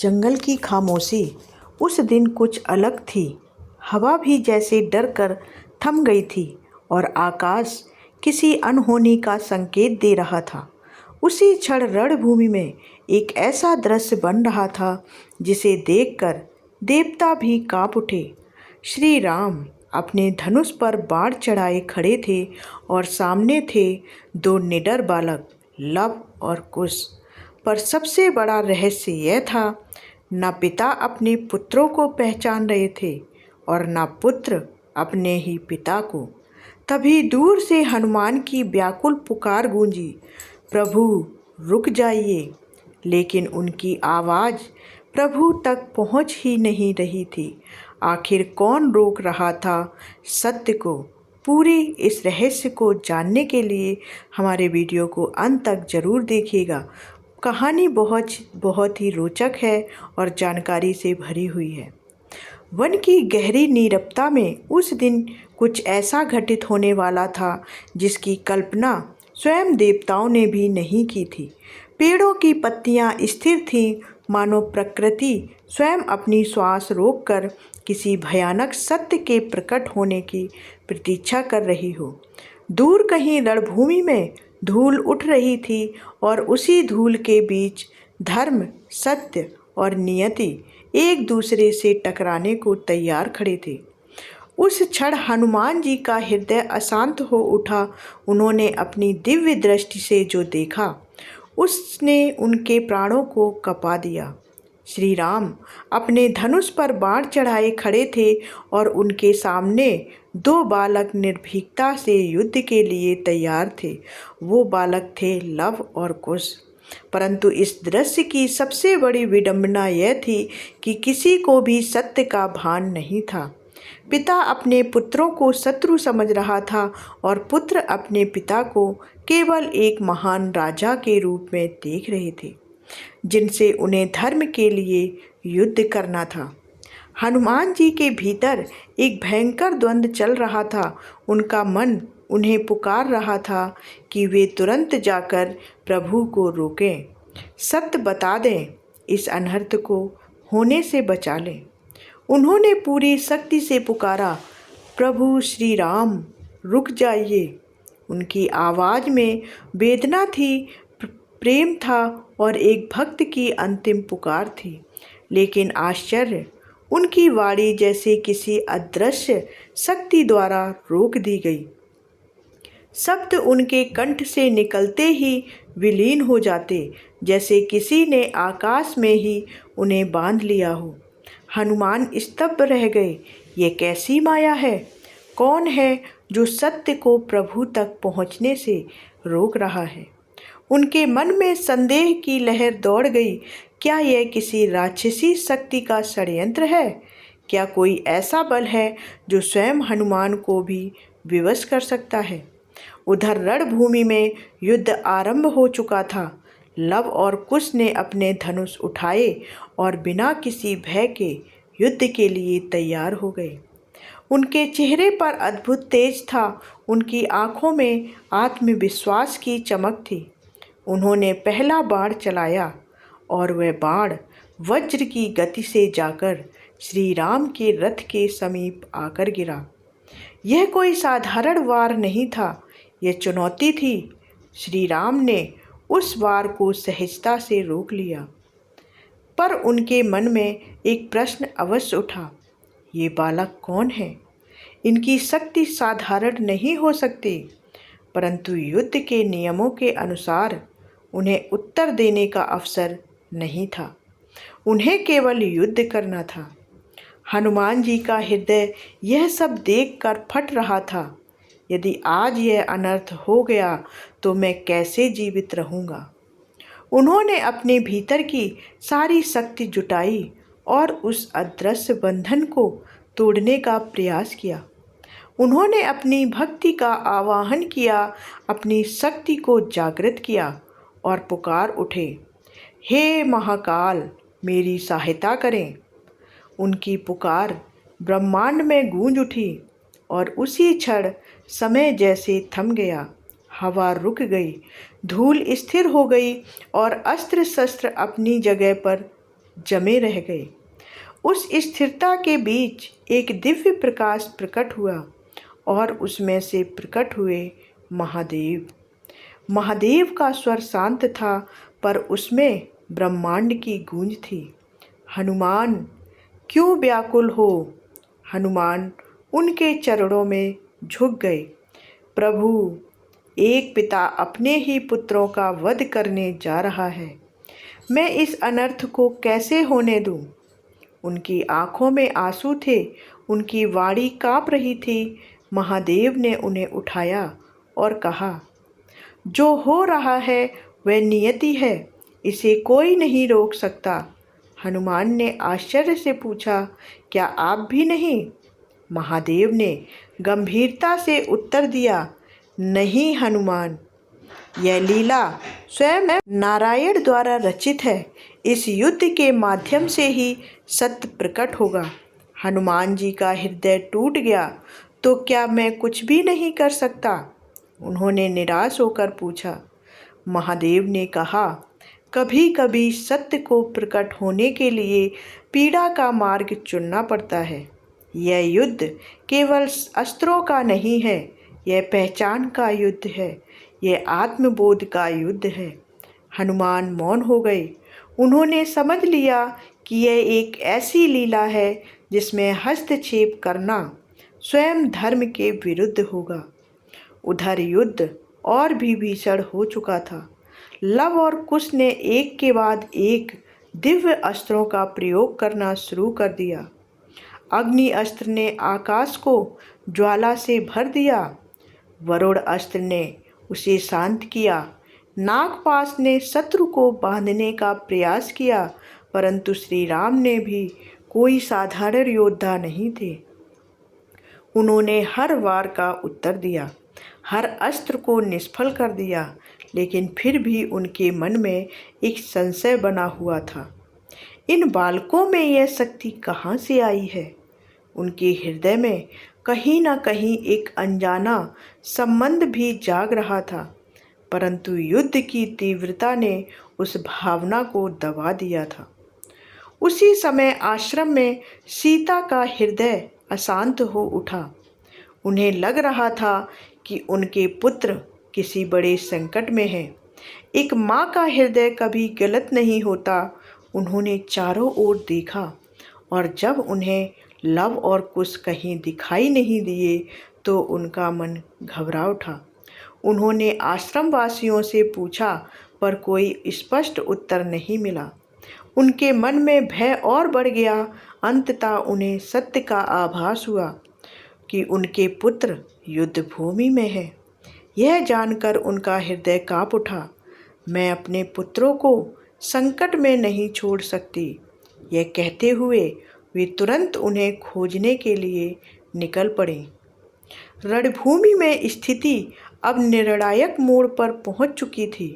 जंगल की खामोशी उस दिन कुछ अलग थी। हवा भी जैसे डर कर थम गई थी और आकाश किसी अनहोनी का संकेत दे रहा था। उसी क्षण रणभूमि में एक ऐसा दृश्य बन रहा था जिसे देखकर देवता भी कांप उठे। श्री राम अपने धनुष पर बाण चढ़ाए खड़े थे और सामने थे दो निडर बालक, लव और कुश। पर सबसे बड़ा रहस्य यह था, न पिता अपने पुत्रों को पहचान रहे थे और न पुत्र अपने ही पिता को। तभी दूर से हनुमान की व्याकुल पुकार गूंजी, प्रभु रुक जाइए। लेकिन उनकी आवाज़ प्रभु तक पहुंच ही नहीं रही थी। आखिर कौन रोक रहा था सत्य को? पूरी इस रहस्य को जानने के लिए हमारे वीडियो को अंत तक ज़रूर देखिएगा। कहानी बहुत ही रोचक है और जानकारी से भरी हुई है। वन की गहरी नीरवता में उस दिन कुछ ऐसा घटित होने वाला था जिसकी कल्पना स्वयं देवताओं ने भी नहीं की थी। पेड़ों की पत्तियां स्थिर थीं, मानो प्रकृति स्वयं अपनी श्वास रोककर किसी भयानक सत्य के प्रकट होने की प्रतीक्षा कर रही हो। दूर कहीं रणभूमि में धूल उठ रही थी और उसी धूल के बीच धर्म, सत्य और नियति एक दूसरे से टकराने को तैयार खड़े थे। उस क्षण हनुमान जी का हृदय अशांत हो उठा। उन्होंने अपनी दिव्य दृष्टि से जो देखा उसने उनके प्राणों को कंपा दिया। श्री राम अपने धनुष पर बाण चढ़ाए खड़े थे और उनके सामने दो बालक निर्भीकता से युद्ध के लिए तैयार थे। वो बालक थे लव और कुश। परंतु इस दृश्य की सबसे बड़ी विडंबना यह थी कि किसी को भी सत्य का भान नहीं था। पिता अपने पुत्रों को शत्रु समझ रहा था और पुत्र अपने पिता को केवल एक महान राजा के रूप में देख रहे थे, जिनसे उन्हें धर्म के लिए युद्ध करना था। हनुमान जी के भीतर एक भयंकर द्वंद्व चल रहा था। उनका मन उन्हें पुकार रहा था कि वे तुरंत जाकर प्रभु को रोकें, सत्य बता दें, इस अनर्थ को होने से बचा लें। उन्होंने पूरी शक्ति से पुकारा, प्रभु श्री राम रुक जाइए। उनकी आवाज़ में वेदना थी, प्रेम था और एक भक्त की अंतिम पुकार थी। लेकिन आश्चर्य, उनकी वाणी जैसे किसी अदृश्य शक्ति द्वारा रोक दी गई। शब्द उनके कंठ से निकलते ही विलीन हो जाते, जैसे किसी ने आकाश में ही उन्हें बांध लिया हो। हनुमान स्तब्ध रह गए। ये कैसी माया है? कौन है जो सत्य को प्रभु तक पहुंचने से रोक रहा है? उनके मन में संदेह की लहर दौड़ गई। क्या यह किसी राक्षसी शक्ति का षड्यंत्र है? क्या कोई ऐसा बल है जो स्वयं हनुमान को भी विवश कर सकता है? उधर रणभूमि में युद्ध आरंभ हो चुका था। लव और कुश ने अपने धनुष उठाए और बिना किसी भय के युद्ध के लिए तैयार हो गए। उनके चेहरे पर अद्भुत तेज था, उनकी आंखों में आत्मविश्वास की चमक थी। उन्होंने पहला बाण चलाया और वह बाण वज्र की गति से जाकर श्री राम के रथ के समीप आकर गिरा। यह कोई साधारण वार नहीं था, यह चुनौती थी। श्री राम ने उस वार को सहजता से रोक लिया, पर उनके मन में एक प्रश्न अवश्य उठा, ये बालक कौन है? इनकी शक्ति साधारण नहीं हो सकती। परंतु युद्ध के नियमों के अनुसार उन्हें उत्तर देने का अवसर नहीं था। उन्हें केवल युद्ध करना था। हनुमान जी का हृदय यह सब देखकर फट रहा था। यदि आज यह अनर्थ हो गया तो मैं कैसे जीवित रहूँगा? उन्होंने अपने भीतर की सारी शक्ति जुटाई और उस अदृश्य बंधन को तोड़ने का प्रयास किया। उन्होंने अपनी भक्ति का आवाहन किया, अपनी शक्ति को जागृत किया और पुकार उठे, हे महाकाल मेरी सहायता करें। उनकी पुकार ब्रह्मांड में गूंज उठी और उसी क्षण समय जैसे थम गया। हवा रुक गई, धूल स्थिर हो गई और अस्त्र शस्त्र अपनी जगह पर जमे रह गए। उस स्थिरता के बीच एक दिव्य प्रकाश प्रकट हुआ और उसमें से प्रकट हुए महादेव। महादेव का स्वर शांत था, पर उसमें ब्रह्मांड की गूंज थी। हनुमान, क्यों व्याकुल हो? हनुमान उनके चरणों में झुक गए। प्रभु, एक पिता अपने ही पुत्रों का वध करने जा रहा है। मैं इस अनर्थ को कैसे होने दूं? उनकी आंखों में आंसू थे, उनकी वाणी कांप रही थी। महादेव ने उन्हें उठाया और कहा, जो हो रहा है वह नियति है, इसे कोई नहीं रोक सकता। हनुमान ने आश्चर्य से पूछा, क्या आप भी नहीं? महादेव ने गंभीरता से उत्तर दिया, नहीं हनुमान, यह लीला स्वयं नारायण द्वारा रचित है। इस युद्ध के माध्यम से ही सत्य प्रकट होगा। हनुमान जी का हृदय टूट गया। तो क्या मैं कुछ भी नहीं कर सकता? उन्होंने निराश होकर पूछा। महादेव ने कहा, कभी कभी सत्य को प्रकट होने के लिए पीड़ा का मार्ग चुनना पड़ता है। यह युद्ध केवल अस्त्रों का नहीं है, यह पहचान का युद्ध है, यह आत्मबोध का युद्ध है। हनुमान मौन हो गए। उन्होंने समझ लिया कि यह एक ऐसी लीला है जिसमें हस्तक्षेप करना स्वयं धर्म के विरुद्ध होगा। उधर युद्ध और भी भीषण हो चुका था। लव और कुश ने एक के बाद एक दिव्य अस्त्रों का प्रयोग करना शुरू कर दिया। अग्नि अस्त्र ने आकाश को ज्वाला से भर दिया। वरुण अस्त्र ने उसे शांत किया। नागपाश ने शत्रु को बांधने का प्रयास किया, परंतु श्री राम ने भी कोई साधारण योद्धा नहीं थे। उन्होंने हर वार का उत्तर दिया, हर अस्त्र को निष्फल कर दिया, लेकिन फिर भी उनके मन में एक संशय बना हुआ था। इन बालकों में यह शक्ति कहाँ से आई है? उनके हृदय में कहीं ना कहीं एक अनजाना संबंध भी जाग रहा था, परंतु युद्ध की तीव्रता ने उस भावना को दबा दिया था। उसी समय आश्रम में सीता का हृदय अशांत हो उठा। उन्हें लग रहा था कि उनके पुत्र किसी बड़े संकट में हैं। एक माँ का हृदय कभी गलत नहीं होता। उन्होंने चारों ओर देखा और जब उन्हें लव और कुश कहीं दिखाई नहीं दिए तो उनका मन घबरा उठा। उन्होंने आश्रम वासियों से पूछा, पर कोई स्पष्ट उत्तर नहीं मिला। उनके मन में भय और बढ़ गया। अंततः उन्हें सत्य का आभास हुआ कि उनके पुत्र युद्ध भूमि में हैं। यह जानकर उनका हृदय कांप उठा। मैं अपने पुत्रों को संकट में नहीं छोड़ सकती। यह कहते हुए वे तुरंत उन्हें खोजने के लिए निकल पड़े। रणभूमि में स्थिति अब निर्णायक मोड़ पर पहुंच चुकी थी।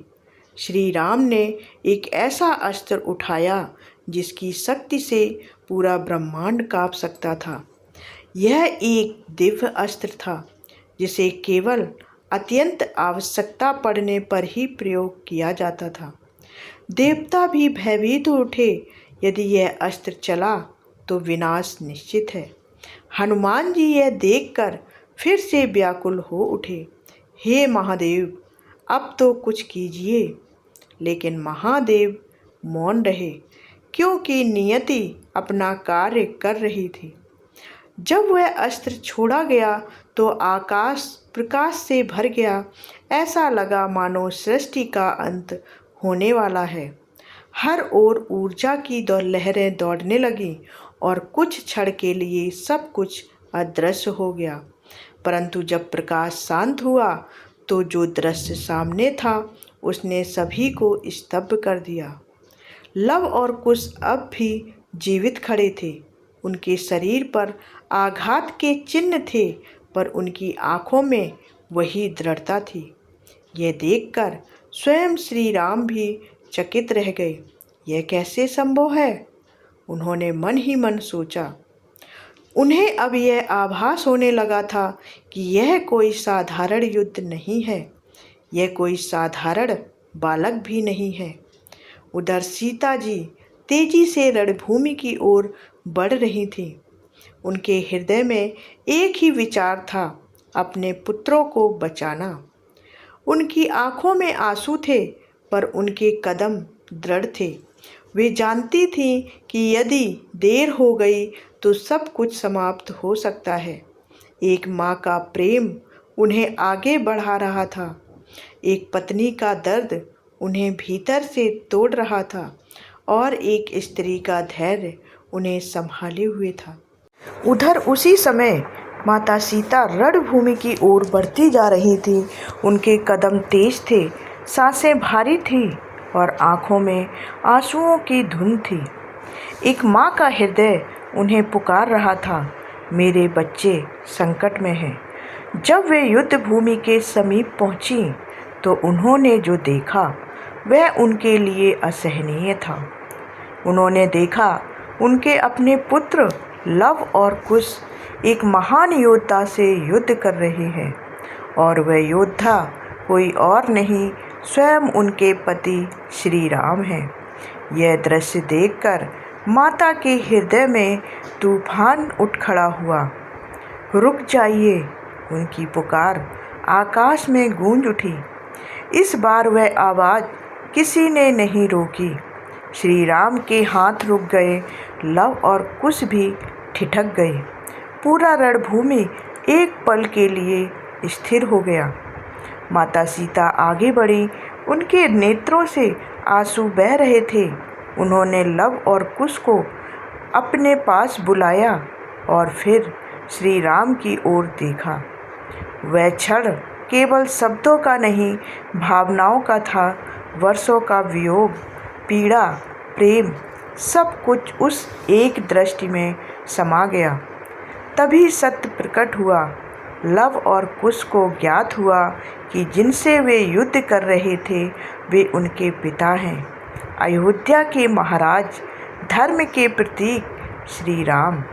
श्री राम ने एक ऐसा अस्त्र उठाया जिसकी शक्ति से पूरा ब्रह्मांड कांप सकता था। यह एक दिव्य अस्त्र था जिसे केवल अत्यंत आवश्यकता पड़ने पर ही प्रयोग किया जाता था। देवता भी भयभीत उठे। यदि यह अस्त्र चला तो विनाश निश्चित है। हनुमान जी यह देखकर फिर से व्याकुल हो उठे। हे महादेव, अब तो कुछ कीजिए। लेकिन महादेव मौन रहे, क्योंकि नियति अपना कार्य कर रही थी। जब वह अस्त्र छोड़ा गया तो आकाश प्रकाश से भर गया। ऐसा लगा मानो सृष्टि का अंत होने वाला है। हर ओर ऊर्जा की लहरें दौड़ने लगीं और कुछ क्षण के लिए सब कुछ अदृश्य हो गया। परंतु जब प्रकाश शांत हुआ तो जो दृश्य सामने था उसने सभी को स्तब्ध कर दिया। लव और कुश अब भी जीवित खड़े थे। उनके शरीर पर आघात के चिन्ह थे, पर उनकी आंखों में वही दृढ़ता थी। यह देखकर स्वयं श्री राम भी चकित रह गए। यह कैसे संभव है? उन्होंने मन ही मन सोचा। उन्हें अब यह आभास होने लगा था कि यह कोई साधारण युद्ध नहीं है, यह कोई साधारण बालक भी नहीं है। उधर सीता जी तेजी से रणभूमि की ओर बढ़ रही थीं। उनके हृदय में एक ही विचार था, अपने पुत्रों को बचाना। उनकी आंखों में आंसू थे, पर उनके कदम दृढ़ थे। वे जानती थीं कि यदि देर हो गई तो सब कुछ समाप्त हो सकता है। एक माँ का प्रेम उन्हें आगे बढ़ा रहा था, एक पत्नी का दर्द उन्हें भीतर से तोड़ रहा था, और एक स्त्री का धैर्य उन्हें संभाले हुए था। उधर उसी समय माता सीता रणभूमि की ओर बढ़ती जा रही थी। उनके कदम तेज थे, सांसें भारी थीं और आंखों में आंसुओं की धुंध थी। एक माँ का हृदय उन्हें पुकार रहा था, मेरे बच्चे संकट में हैं। जब वे युद्ध भूमि के समीप पहुंची तो उन्होंने जो देखा वह उनके लिए असहनीय था। उन्होंने देखा उनके अपने पुत्र लव और कुश एक महान योद्धा से युद्ध कर रहे हैं, और वह योद्धा कोई और नहीं, स्वयं उनके पति श्री राम हैं। यह दृश्य देखकर माता के हृदय में तूफान उठ खड़ा हुआ। रुक जाइए, उनकी पुकार आकाश में गूंज उठी। इस बार वह आवाज़ किसी ने नहीं रोकी। श्री राम के हाथ रुक गए, लव और कुश भी ठिठक गए। पूरा रणभूमि एक पल के लिए स्थिर हो गया। माता सीता आगे बढ़ी, उनके नेत्रों से आंसू बह रहे थे। उन्होंने लव और कुश को अपने पास बुलाया और फिर श्री राम की ओर देखा। वह क्षण केवल शब्दों का नहीं, भावनाओं का था। वर्षों का वियोग, पीड़ा, प्रेम, सब कुछ उस एक दृष्टि में समा गया। तभी सत्य प्रकट हुआ। लव और कुश को ज्ञात हुआ कि जिनसे वे युद्ध कर रहे थे वे उनके पिता हैं, अयोध्या के महाराज, धर्म के प्रतीक श्री राम।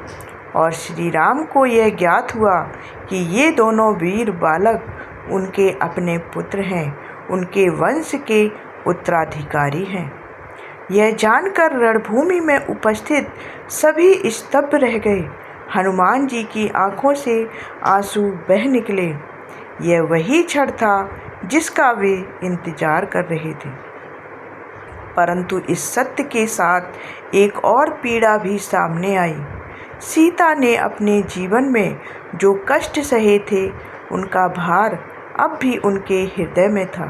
और श्री राम को यह ज्ञात हुआ कि ये दोनों वीर बालक उनके अपने पुत्र हैं, उनके वंश के उत्तराधिकारी हैं। यह जानकर रणभूमि में उपस्थित सभी स्तब्ध रह गए। हनुमान जी की आंखों से आंसू बह निकले। यह वही क्षण था जिसका वे इंतजार कर रहे थे। परंतु इस सत्य के साथ एक और पीड़ा भी सामने आई। सीता ने अपने जीवन में जो कष्ट सहे थे उनका भार अब भी उनके हृदय में था।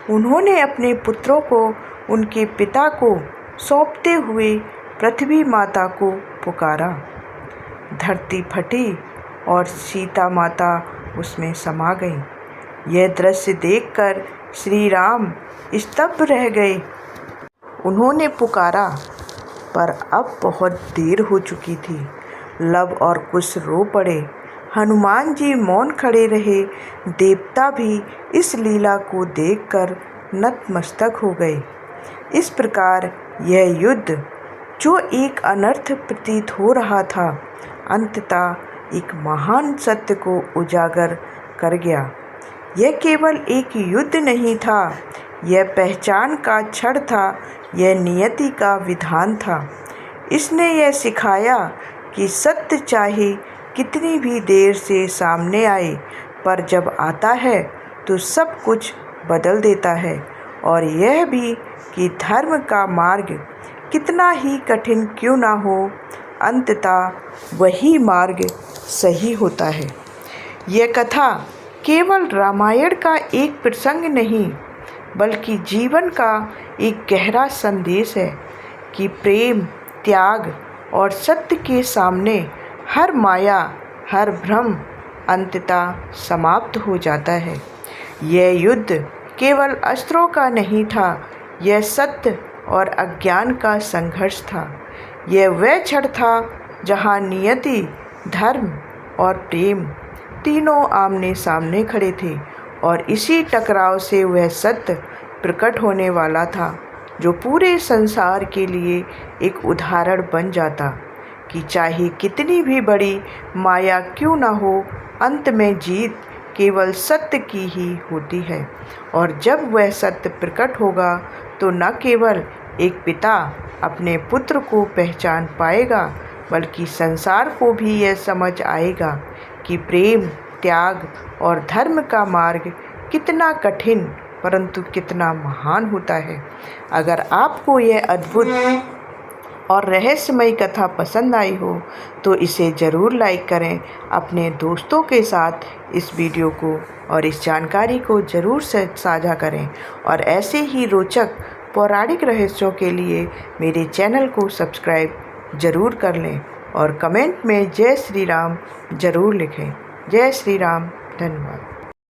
उन्होंने अपने पुत्रों को उनके पिता को सौंपते हुए पृथ्वी माता को पुकारा। धरती फटी और सीता माता उसमें समा गई। यह दृश्य देखकर श्री राम स्तब्ध रह गए। उन्होंने पुकारा, पर अब बहुत देर हो चुकी थी। लव और कुश रो पड़े। हनुमान जी मौन खड़े रहे। देवता भी इस लीला को देखकर नतमस्तक हो गए। इस प्रकार यह युद्ध, जो एक अनर्थ प्रतीत हो रहा था, अंततः एक महान सत्य को उजागर कर गया। यह केवल एक युद्ध नहीं था, यह पहचान का क्षण था, यह नियति का विधान था। इसने यह सिखाया कि सत्य चाहे कितनी भी देर से सामने आए, पर जब आता है तो सब कुछ बदल देता है। और यह भी कि धर्म का मार्ग कितना ही कठिन क्यों ना हो, अंततः वही मार्ग सही होता है। यह कथा केवल रामायण का एक प्रसंग नहीं, बल्कि जीवन का एक गहरा संदेश है कि प्रेम, त्याग और सत्य के सामने हर माया, हर भ्रम अंततः समाप्त हो जाता है। यह युद्ध केवल अस्त्रों का नहीं था, यह सत्य और अज्ञान का संघर्ष था। यह वह क्षण था जहाँ नियति, धर्म और प्रेम तीनों आमने सामने खड़े थे, और इसी टकराव से वह सत्य प्रकट होने वाला था जो पूरे संसार के लिए एक उदाहरण बन जाता कि चाहे कितनी भी बड़ी माया क्यों ना हो, अंत में जीत केवल सत्य की ही होती है। और जब वह सत्य प्रकट होगा तो न केवल एक पिता अपने पुत्र को पहचान पाएगा, बल्कि संसार को भी यह समझ आएगा कि प्रेम, त्याग और धर्म का मार्ग कितना कठिन परंतु कितना महान होता है। अगर आपको यह अद्भुत और रहस्यमयी कथा पसंद आई हो तो इसे ज़रूर लाइक करें। अपने दोस्तों के साथ इस वीडियो को और इस जानकारी को ज़रूर साझा करें और ऐसे ही रोचक पौराणिक रहस्यों के लिए मेरे चैनल को सब्सक्राइब ज़रूर कर लें और कमेंट में जय श्री राम ज़रूर लिखें। जय श्री राम। धन्यवाद।